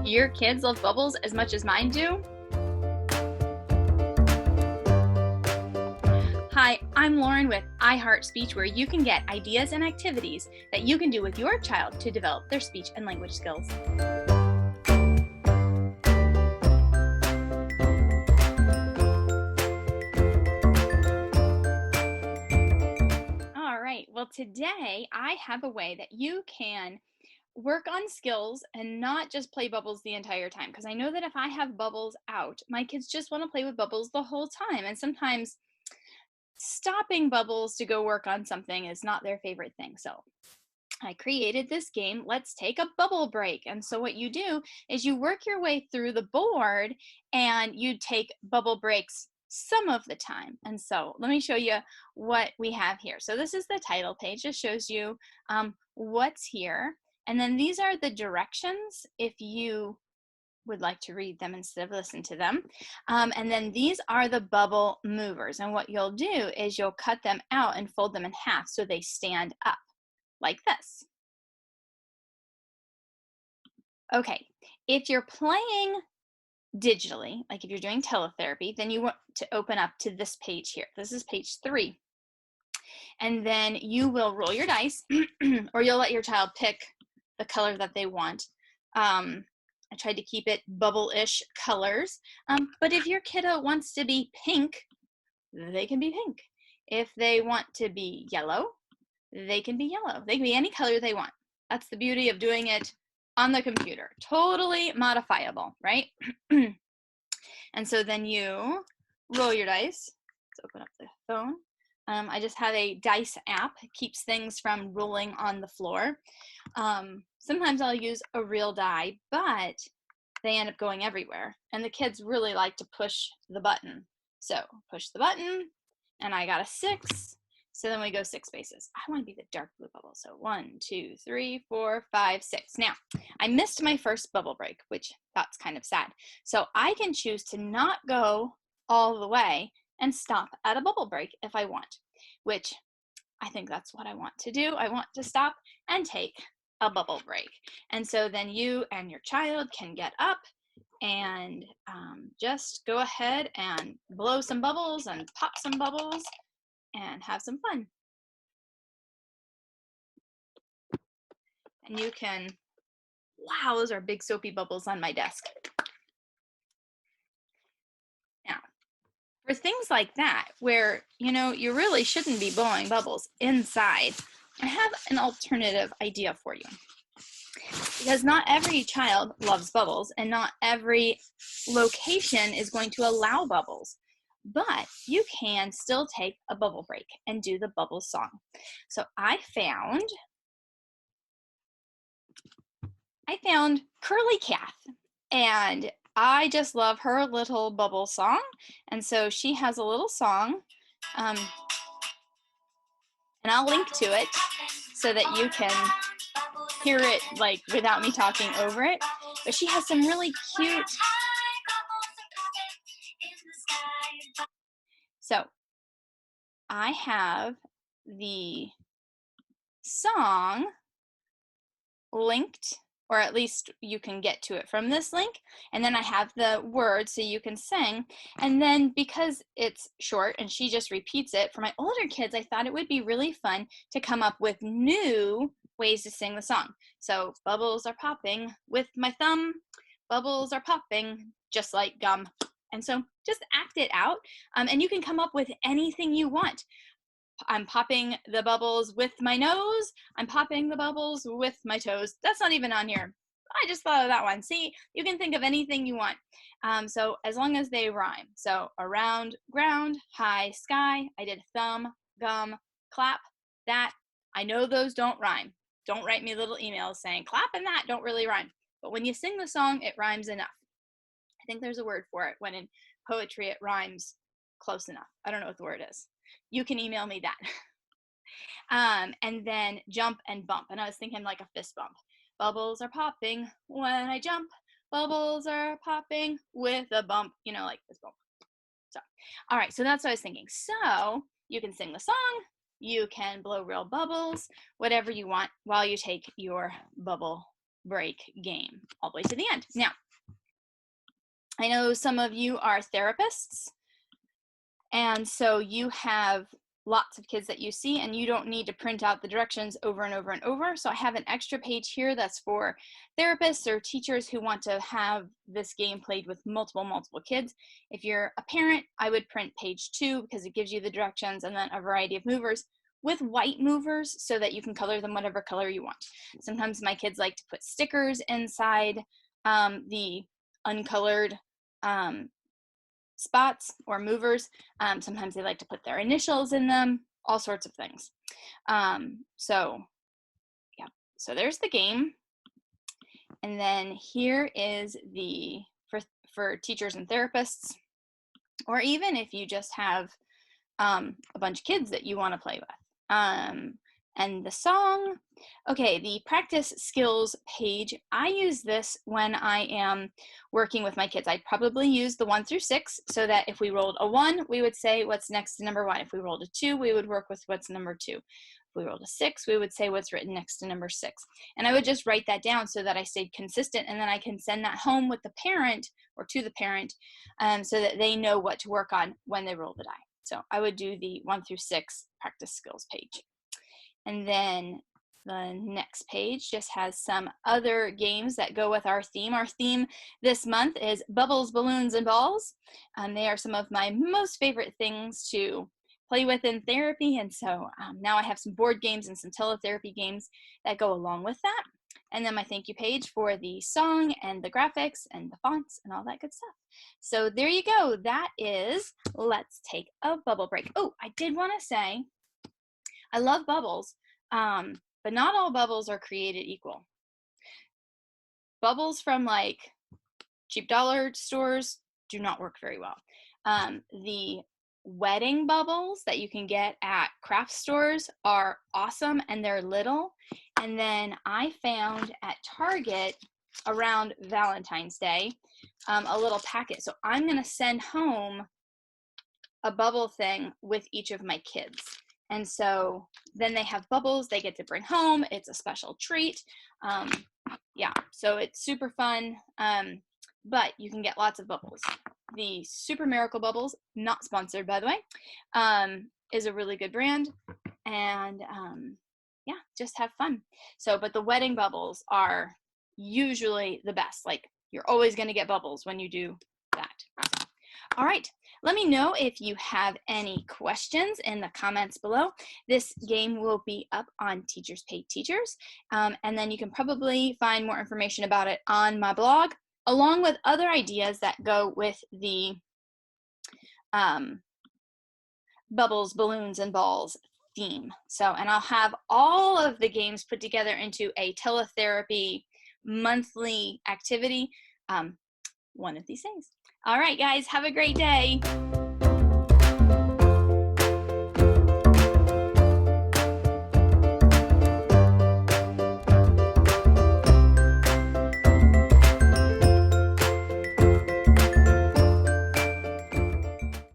your kids love bubbles as much as mine do? Hi, I'm Lauren with iHeart Speech, where you can get ideas and activities that you can do with your child to develop their speech and language skills. All right, well, today I have a way that you can work on skills and not just play bubbles the entire time. Because I know that if I have bubbles out, my kids just want to play with bubbles the whole time. And sometimes stopping bubbles to go work on something is not their favorite thing. So I created this game, Let's Take a Bubble Break. And so what you do is you work your way through the board and you take bubble breaks some of the time. And so let me show you what we have here. So this is the title page. It shows you what's here. And then these are the directions if you would like to read them instead of listen to them. And then these are the bubble movers. And what you'll do is you'll cut them out and fold them in half so they stand up like this. Okay, if you're playing digitally, like if you're doing teletherapy, then you want to open up to this page here. This is page 3. And then you will roll your dice or you'll let your child pick the color that they want. I tried to keep it bubble-ish colors, but if your kiddo wants to be pink, they can be pink. If they want to be yellow, they can be yellow. They can be any color they want. That's the beauty of doing it on the computer. Totally modifiable, right? And so then you roll your dice. Let's open up the phone. I just have a dice app. It keeps things from rolling on the floor. Sometimes I'll use a real die, but they end up going everywhere. And the kids really like to push the button. So push the button, and I got a 6. So then we go 6 spaces. I want to be the dark blue bubble. So 1, 2, 3, 4, 5, 6. Now, I missed my first bubble break, which that's kind of sad. So I can choose to not go all the way and stop at a bubble break if I want, which I think that's what I want to do. I want to stop and take a bubble break. And so then you and your child can get up and just go ahead and blow some bubbles and pop some bubbles and have some fun. And you can, wow, those are big soapy bubbles on my desk. Now, for things like that, where, you really shouldn't be blowing bubbles inside, I have an alternative idea for you. Because not every child loves bubbles, and not every location is going to allow bubbles. But you can still take a bubble break and do the bubble song. So I found Curly Cath, and I just love her little bubble song. And so she has a little song, and I'll link to it so that you can hear it like without me talking over it. But she has some really cute. So I have the song linked, or at least you can get to it from this link, and then I have the words so you can sing. And then because it's short and she just repeats it, for my older kids, I thought it would be really fun to come up with new ways to sing the song. So bubbles are popping with my thumb, bubbles are popping just like gum. And so just act it out, and you can come up with anything you want. I'm popping the bubbles with my nose. I'm popping the bubbles with my toes. That's not even on here. I just thought of that one. See, you can think of anything you want. So as long as they rhyme. So around, ground, high, sky. I did thumb, gum, clap, that. I know those don't rhyme. Don't write me little emails saying clap and that don't really rhyme. But when you sing the song, it rhymes enough. I think there's a word for it. When in poetry, it rhymes close enough. I don't know what the word is. You can email me that. And then jump and bump. And I was thinking like a fist bump. Bubbles are popping when I jump. Bubbles are popping with a bump, like fist bump. So, all right, so that's what I was thinking. So you can sing the song. You can blow real bubbles, whatever you want while you take your bubble break game all the way to the end. Now, I know some of you are therapists, and so you have lots of kids that you see, and you don't need to print out the directions over and over and over. So I have an extra page here that's for therapists or teachers who want to have this game played with multiple kids. If you're a parent, I would print page 2 because it gives you the directions and then a variety of movers with white movers so that you can color them whatever color you want. Sometimes my kids like to put stickers inside the uncolored spots or movers. Sometimes they like to put their initials in them, all sorts of things. So there's the game. And then here is the, for teachers and therapists, or even if you just have a bunch of kids that you want to play with. And the song, okay, the practice skills page, I use this when I am working with my kids. I probably use the 1 through 6 so that if we rolled a 1, we would say what's next to number 1. If we rolled a 2, we would work with what's number 2. If we rolled a 6, we would say what's written next to number 6. And I would just write that down so that I stayed consistent, and then I can send that home with the parent or to the parent so that they know what to work on when they roll the die. So I would do the 1 through 6 practice skills page. And then the next page just has some other games that go with our theme. Our theme this month is Bubbles, Balloons, and Balls. They are some of my most favorite things to play with in therapy. And so now I have some board games and some teletherapy games that go along with that. And then my thank you page for the song and the graphics and the fonts and all that good stuff. So there you go. That is Let's Take a Bubble Break. Oh, I did want to say, I love bubbles, but not all bubbles are created equal. Bubbles from like cheap dollar stores do not work very well. The wedding bubbles that you can get at craft stores are awesome, and they're little. And then I found at Target around Valentine's Day a little packet. So I'm going to send home a bubble thing with each of my kids. And so then they have bubbles they get to bring home. It's a special treat. Yeah, so it's super fun, but you can get lots of bubbles. The Super Miracle Bubbles, not sponsored by the way, is a really good brand. And yeah, just have fun. So, but the wedding bubbles are usually the best. Like, you're always going to get bubbles when you do that. All right, let me know if you have any questions in the comments below. This game will be up on Teachers Pay Teachers, and then you can probably find more information about it on my blog, along with other ideas that go with the Bubbles, Balloons, and Balls theme. So, and I'll have all of the games put together into a teletherapy monthly activity one of these days. All right, guys, have a great day.